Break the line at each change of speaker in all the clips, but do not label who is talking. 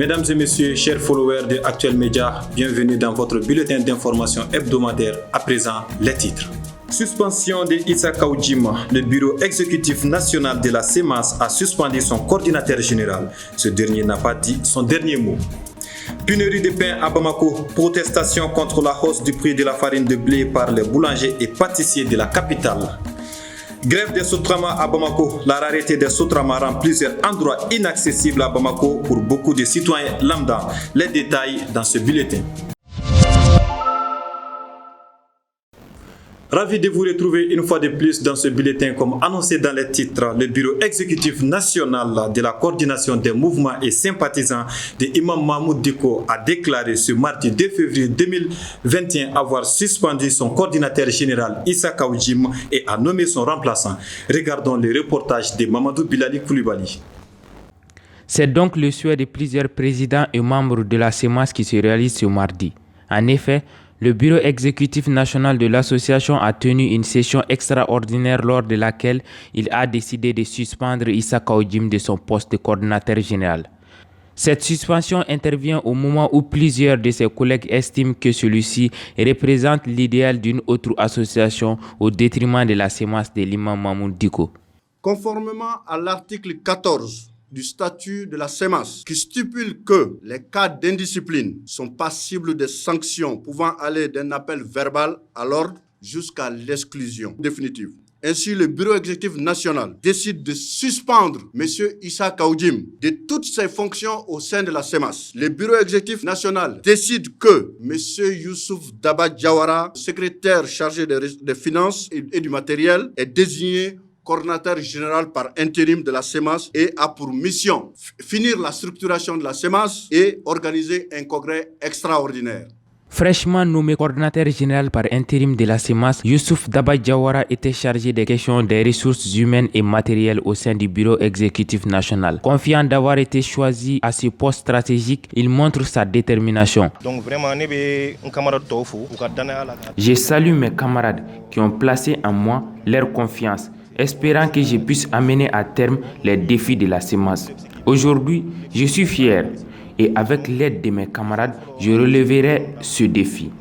Mesdames et messieurs, chers followers de Actuel Média, bienvenue dans votre bulletin d'information hebdomadaire. À présent, les titres. Suspension de Issa Kaoudjim. Le bureau exécutif national de la CEMAS a suspendu son coordinateur général. Ce dernier n'a pas dit son dernier mot. Pénurie de pain à Bamako. Protestation contre la hausse du prix de la farine de blé par les boulangers et pâtissiers de la capitale. Grève des Sotrama à Bamako. La rareté des Sotrama rend plusieurs endroits inaccessibles à Bamako pour beaucoup de citoyens lambda. Les détails dans ce bulletin. Ravi de vous retrouver une fois de plus dans ce bulletin. Comme annoncé dans les titres, le bureau exécutif national de la coordination des mouvements et sympathisants de Imam Mahmoud Dicko a déclaré ce mardi 2 février 2021 avoir suspendu son coordinateur général Issa Kaoudjim et a nommé son remplaçant. Regardons le reportage de Mamadou Bilali Koulibaly.
C'est donc le souhait de plusieurs présidents et membres de la CEMAS qui se réalise ce mardi. En effet, le bureau exécutif national de l'association a tenu une session extraordinaire lors de laquelle il a décidé de suspendre Issa Kaoudjim de son poste de coordinateur général. Cette suspension intervient au moment où plusieurs de ses collègues estiment que celui-ci représente l'idéal d'une autre association au détriment de la CEMAS de l'imam Mahmoud Dicko.
Conformément à l'article 14 du statut de la CEMAS, qui stipule que les cas d'indiscipline sont passibles de sanctions pouvant aller d'un appel verbal à l'ordre jusqu'à l'exclusion définitive. Ainsi, le bureau exécutif national décide de suspendre M. Issa Kaoudjim de toutes ses fonctions au sein de la CEMAS. Le bureau exécutif national décide que M. Youssouf Daba Diawara, secrétaire chargé des finances et du matériel, est désigné coordinateur général par intérim de la CEMAS et a pour mission finir la structuration de la CEMAS et organiser un congrès extraordinaire.
Fraîchement nommé coordinateur général par intérim de la CEMAS, Youssouf Daba Diawara était chargé des questions des ressources humaines et matérielles au sein du bureau exécutif national. Confiant d'avoir été choisi à ce poste stratégique, il montre sa détermination.
Donc vraiment,
je salue mes camarades qui ont placé en moi leur confiance, espérant que je puisse amener à terme les défis de la CEMAS. Aujourd'hui, je suis fier et avec l'aide de mes camarades, je relèverai ce défi.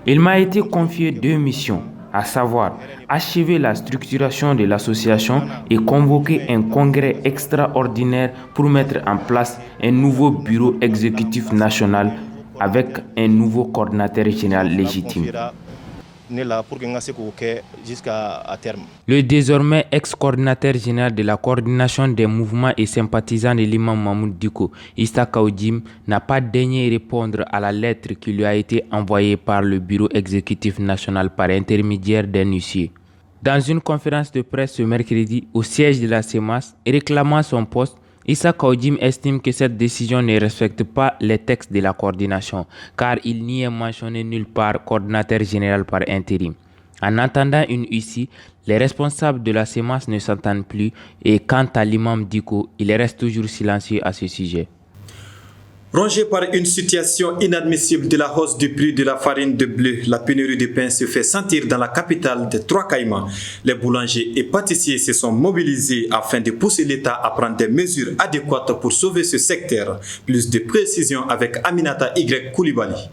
Il m'a été confié 2 missions, à savoir achever la structuration de l'association et convoquer un congrès extraordinaire pour mettre en place un nouveau bureau exécutif national avec un nouveau coordinateur général légitime. Le désormais ex-coordinateur général de la coordination des mouvements et sympathisants de l'imam Mahmoud Dicko, Issa Kaoudjim, n'a pas daigné répondre à la lettre qui lui a été envoyée par le bureau exécutif national par intermédiaire d'un huissier. Dans une conférence de presse ce mercredi au siège de la CEMAS, réclamant son poste, Issa Kaoudjim estime que cette décision ne respecte pas les textes de la coordination, car il n'y est mentionné nulle part coordinateur général par intérim. En entendant une huissier, les responsables de la CEMAS ne s'entendent plus et quant à l'imam Dicko, il reste toujours silencieux à ce sujet.
Rongé par une situation inadmissible de la hausse du prix de la farine de blé, la pénurie de pain se fait sentir dans la capitale des Trois Caïmans. Les boulangers et pâtissiers se sont mobilisés afin de pousser l'État à prendre des mesures adéquates pour sauver ce secteur. Plus de précisions avec Aminata Y. Koulibaly.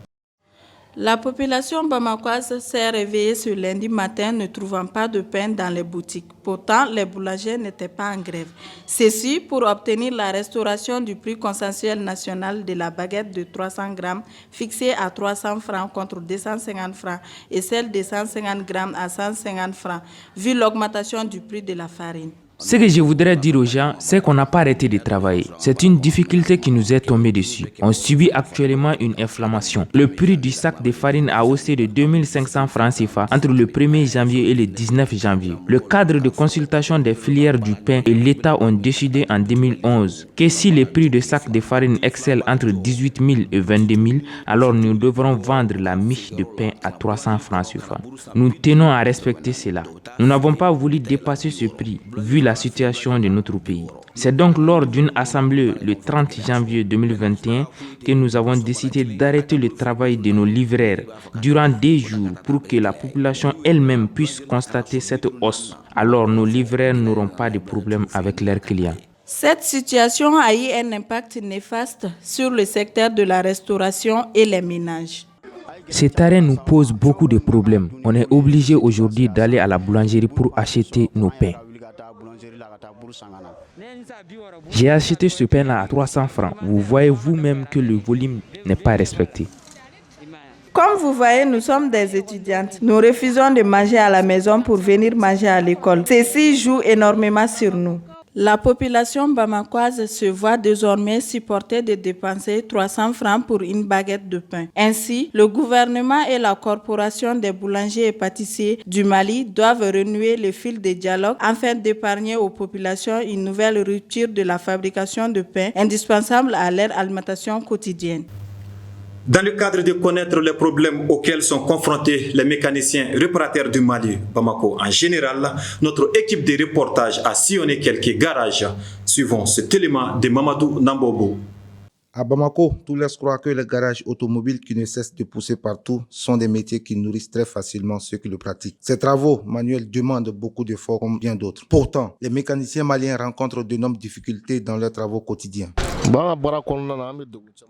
La population bamakoise s'est réveillée ce lundi matin ne trouvant pas de pain dans les boutiques. Pourtant, les boulangers n'étaient pas en grève. Ceci pour obtenir la restauration du prix consensuel national de la baguette de 300 grammes fixée à 300 francs contre 250 francs et celle de 150 grammes à 150 francs, vu l'augmentation du prix de la farine.
Ce que je voudrais dire aux gens, c'est qu'on n'a pas arrêté de travailler. C'est une difficulté qui nous est tombée dessus. On subit actuellement une inflammation. Le prix du sac de farine a haussé de 2500 francs CFA entre le 1er janvier et le 19 janvier. Le cadre de consultation des filières du pain et l'État ont décidé en 2011 que si les prix de sac de farine excellent entre 18 000 et 22 000, alors nous devrons vendre la miche de pain à 300 francs CFA. Nous tenons à respecter cela. Nous n'avons pas voulu dépasser ce prix, vu la situation de notre pays. C'est donc lors d'une assemblée le 30 janvier 2021 que nous avons décidé d'arrêter le travail de nos livreurs durant 2 jours pour que la population elle-même puisse constater cette hausse. Alors nos livreurs n'auront pas de problème avec leurs clients.
Cette situation a eu un impact néfaste sur le secteur de la restauration et les ménages.
Cet arrêt nous pose beaucoup de problèmes. On est obligé aujourd'hui d'aller à la boulangerie pour acheter nos pains. J'ai acheté ce pain-là à 300 francs. Vous voyez vous-même que le volume n'est pas respecté.
Comme vous voyez, nous sommes des étudiantes. Nous refusons de manger à la maison pour venir manger à l'école. Ceci joue énormément sur nous. La population bamakoise se voit désormais supporter de dépenser 300 francs pour une baguette de pain. Ainsi, le gouvernement et la corporation des boulangers et pâtissiers du Mali doivent renouer le fil de dialogue afin d'épargner aux populations une nouvelle rupture de la fabrication de pain indispensable à leur alimentation quotidienne.
Dans le cadre de connaître les problèmes auxquels sont confrontés les mécaniciens réparateurs du Mali, Bamako en général, notre équipe de reportage a sillonné quelques garages. Suivons cet élément de Mamadou Nambobo.
À Bamako, tout laisse croire que les garages automobiles qui ne cessent de pousser partout sont des métiers qui nourrissent très facilement ceux qui le pratiquent. Ces travaux manuels demandent beaucoup d'efforts comme bien d'autres. Pourtant, les mécaniciens maliens rencontrent d'énormes difficultés dans leurs travaux quotidiens.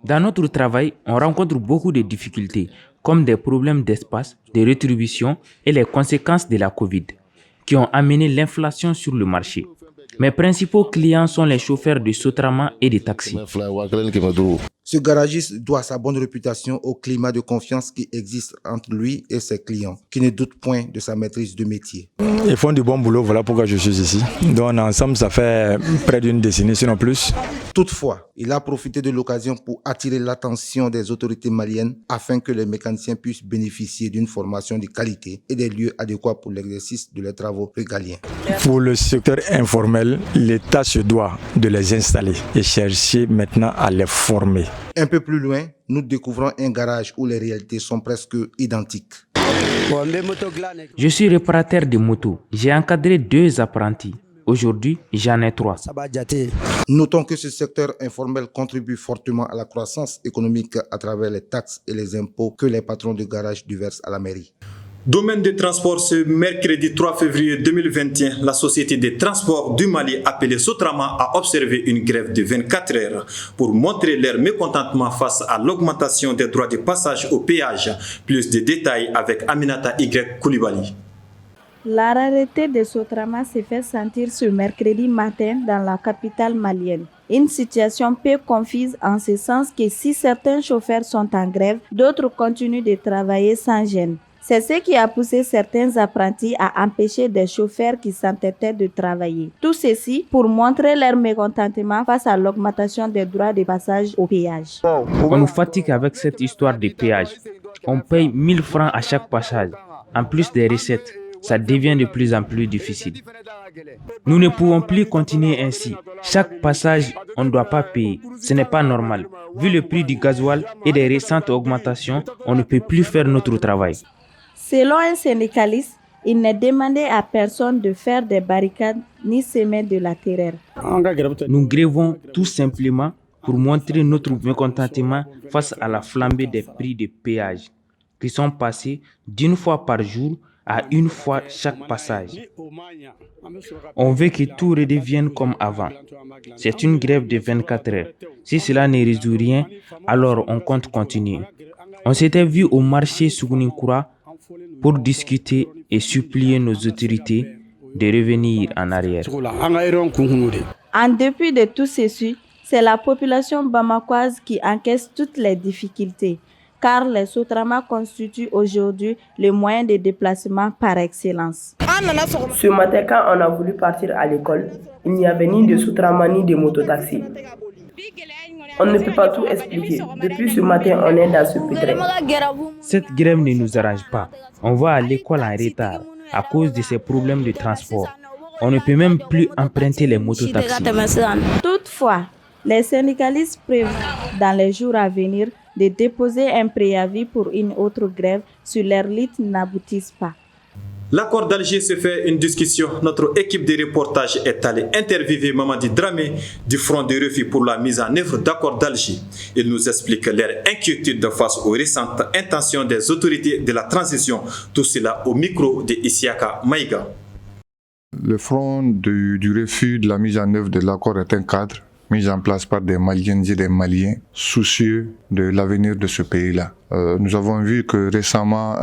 Dans notre travail, on rencontre beaucoup de difficultés, comme des problèmes d'espace, de rétribution et les conséquences de la Covid, qui ont amené l'inflation sur le marché. Mes principaux clients sont les chauffeurs de Sotrama et de taxis.
Ce garagiste doit sa bonne réputation au climat de confiance qui existe entre lui et ses clients, qui ne doutent point de sa maîtrise de métier.
Ils font du bon boulot, voilà pourquoi je suis ici. Donc ensemble, ça fait près d'une décennie, sinon plus.
Toutefois, il a profité de l'occasion pour attirer l'attention des autorités maliennes afin que les mécaniciens puissent bénéficier d'une formation de qualité et des lieux adéquats pour l'exercice de leurs travaux régaliens.
Pour le secteur informel, l'État se doit de les installer et chercher maintenant à les former.
Un peu plus loin, nous découvrons un garage où les réalités sont presque identiques.
Je suis réparateur de motos. J'ai encadré 2 apprentis. Aujourd'hui, j'en ai 3.
Notons que ce secteur informel contribue fortement à la croissance économique à travers les taxes et les impôts que les patrons de garage versent à la mairie.
Domaine de transport, ce mercredi 3 février 2021, la Société des transports du Mali, appelée Sotrama, a observé une grève de 24 heures pour montrer leur mécontentement face à l'augmentation des droits de passage au péage. Plus de détails avec Aminata Y. Koulibaly.
La rareté de Sotrama s'est fait sentir ce mercredi matin dans la capitale malienne. Une situation peu confuse en ce sens que si certains chauffeurs sont en grève, d'autres continuent de travailler sans gêne. C'est ce qui a poussé certains apprentis à empêcher des chauffeurs qui s'entêtaient de travailler. Tout ceci pour montrer leur mécontentement face à l'augmentation des droits de passage au péage.
On nous fatigue avec cette histoire de péage. On paye 1000 francs à chaque passage. En plus des recettes, ça devient de plus en plus difficile. Nous ne pouvons plus continuer ainsi. Chaque passage, on ne doit pas payer. Ce n'est pas normal. Vu le prix du gasoil et des récentes augmentations, on ne peut plus faire notre travail.
Selon un syndicaliste, il n'est demandé à personne de faire des barricades ni semer de la terreur.
Nous grèvons tout simplement pour montrer notre mécontentement face à la flambée des prix de péage qui sont passés d'une fois par jour à une fois chaque passage. On veut que tout redevienne comme avant. C'est une grève de 24 heures. Si cela ne résout rien, alors on compte continuer. On s'était vu au marché Sougninkura pour discuter et supplier nos autorités de revenir en arrière.
En dépit de tout ceci, c'est la population bamakoise qui encaisse toutes les difficultés, car les Sotrama constituent aujourd'hui le moyen de déplacement par excellence.
Ce matin, quand on a voulu partir à l'école, il n'y avait ni de Sotrama ni de mototaxi. On ne peut pas tout expliquer. Depuis ce matin, on est dans ce pétrin.
Cette grève ne nous arrange pas. On va à l'école en retard à cause de ces problèmes de transport. On ne peut même plus emprunter les mototaxis.
Toutefois, les syndicalistes prévoient dans les jours à venir de déposer un préavis pour une autre grève si leur lutte n'aboutit pas.
L'accord d'Alger se fait une discussion. Notre équipe de reportage est allée interviewer Mamadi Dramé du Front de refus pour la mise en œuvre d'accords d'Alger. Il nous explique leur inquiétude face aux récentes intentions des autorités de la transition. Tout cela au micro de Isiaka Maïga.
Le front du refus de la mise en œuvre de l'accord est un cadre mis en place par des Maliennes et des Maliens soucieux de l'avenir de ce pays-là. Nous avons vu que récemment,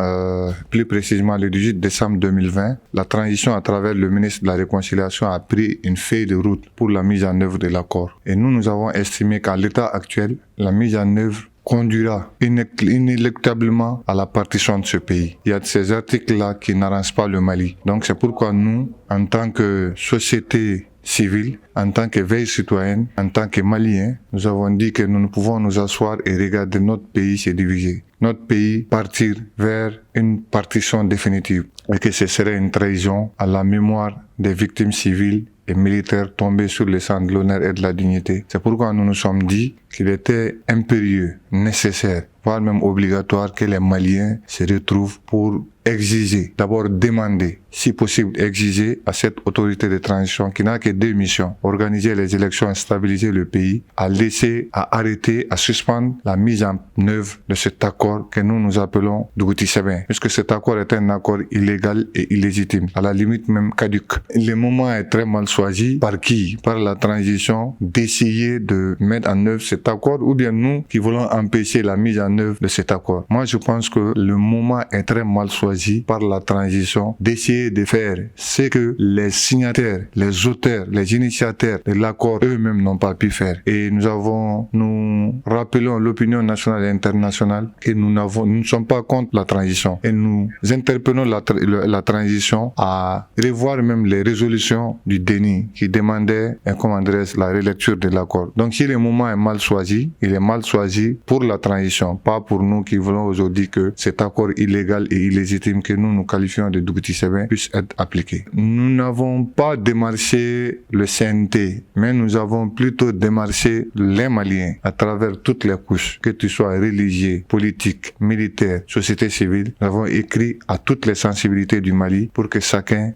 plus précisément le 18 décembre 2020, la transition à travers le ministre de la Réconciliation a pris une feuille de route pour la mise en œuvre de l'accord. Et nous avons estimé qu'à l'état actuel, la mise en œuvre conduira inéluctablement à la partition de ce pays. Il y a de ces articles-là qui n'arrangent pas le Mali. Donc c'est pourquoi nous, en tant que société civile, en tant que veille citoyenne, en tant que Maliens, nous avons dit que nous ne pouvons nous asseoir et regarder notre pays se diviser. Notre pays partir vers une partition définitive et que ce serait une trahison à la mémoire des victimes civiles et militaires tombés sur le sang de l'honneur et de la dignité. C'est pourquoi nous nous sommes dit qu'il était impérieux, nécessaire, voire même obligatoire que les Maliens se retrouvent pour exiger, d'abord demander, si possible exiger à cette autorité de transition qui n'a que deux missions, organiser les élections et stabiliser le pays, à laisser, à arrêter, à suspendre la mise en œuvre de cet accord que nous appelons Dougouti-Sébin, puisque cet accord est un accord illégal et illégitime, à la limite même caduc. Le moment est très mal choisi. Par qui? Par la transition d'essayer de mettre en œuvre cet accord, ou bien nous qui voulons empêcher la mise en œuvre de cet accord. Moi, je pense que le moment est très mal choisi par la transition d'essayer de faire ce que les signataires, les auteurs, les initiateurs de l'accord eux-mêmes n'ont pas pu faire. Et nous rappelons l'opinion nationale et internationale que nous ne sommes pas contre la transition. Et nous interpellons la transition à revoir même les résolutions du déni qui demandaient la relecture de l'accord. Donc si le moment est mal choisi, il est mal choisi pour la transition, pas pour nous qui voulons aujourd'hui que cet accord illégal et illégitime que nous qualifions de Dougouti-Sébin puisse être appliqué. Nous n'avons pas démarché le CNT, mais nous avons plutôt démarché les Maliens à travers toutes les couches, que tu sois religieux, politique, militaire, société civile. Nous avons écrit à toutes les sensibilités du Mali pour que chacun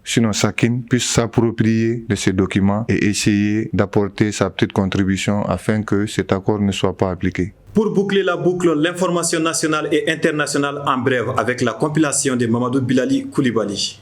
puisse s'approprier de ces documents et essayer d'apporter sa petite contribution afin que cet accord ne soit pas appliqué.
Pour boucler la boucle, l'information nationale et internationale en bref avec la compilation de Mamadou Bilali Koulibaly.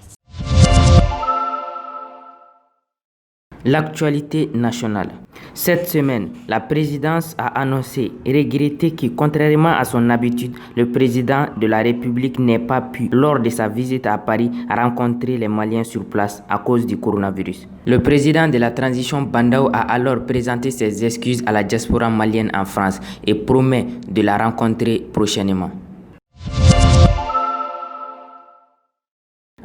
L'actualité nationale. Cette semaine, la présidence a annoncé et regretté que, contrairement à son habitude, le président de la République n'ait pas pu, lors de sa visite à Paris, rencontrer les Maliens sur place à cause du coronavirus. Le président de la transition Bandao a alors présenté ses excuses à la diaspora malienne en France et promet de la rencontrer prochainement.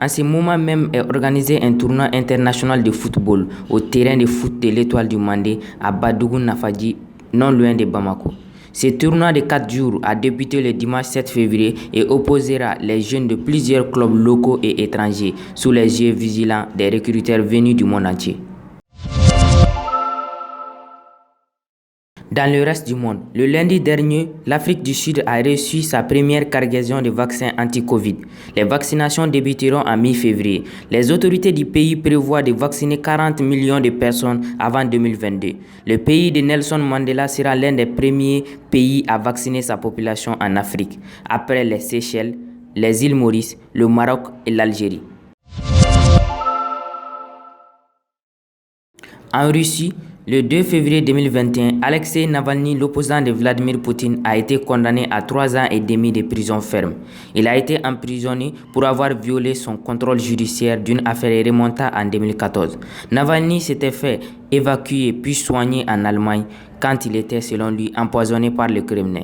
En ce moment même est organisé un tournoi international de football au terrain de foot de l'Étoile du Mandé à Badougou-Nafadji, non loin de Bamako. Ce tournoi de 4 jours a débuté le dimanche 7 février et opposera les jeunes de plusieurs clubs locaux et étrangers sous les yeux vigilants des recruteurs venus du monde entier. Dans le reste du monde, le lundi dernier, l'Afrique du Sud a reçu sa première cargaison de vaccins anti-Covid. Les vaccinations débuteront en mi-février. Les autorités du pays prévoient de vacciner 40 millions de personnes avant 2022. Le pays de Nelson Mandela sera l'un des premiers pays à vacciner sa population en Afrique, après les Seychelles, les îles Maurice, le Maroc et l'Algérie. En Russie, le 2 février 2021, Alexei Navalny, l'opposant de Vladimir Poutine, a été condamné à 3 ans et demi de prison ferme. Il a été emprisonné pour avoir violé son contrôle judiciaire d'une affaire remontant en 2014. Navalny s'était fait évacuer puis soigner en Allemagne quand il était, selon lui, empoisonné par le Kremlin.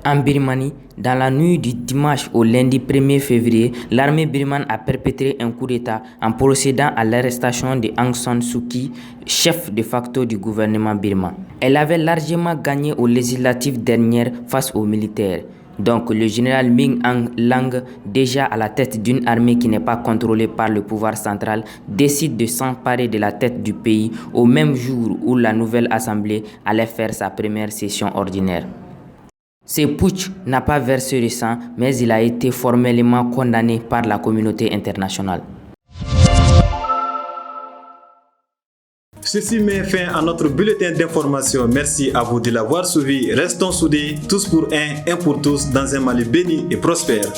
En Birmanie, dans la nuit du dimanche au lundi 1er février, l'armée birmane a perpétré un coup d'État en procédant à l'arrestation de Aung San Suu Kyi, chef de facto du gouvernement birman. Elle avait largement gagné aux législatives dernières face aux militaires. Donc le général Min Aung Hlaing, déjà à la tête d'une armée qui n'est pas contrôlée par le pouvoir central, décide de s'emparer de la tête du pays au même jour où la nouvelle assemblée allait faire sa première session ordinaire. Ce putsch n'a pas versé le sang, mais il a été formellement condamné par la communauté internationale.
Ceci met fin à notre bulletin d'information. Merci à vous de l'avoir suivi. Restons soudés, tous pour un pour tous, dans un Mali béni et prospère.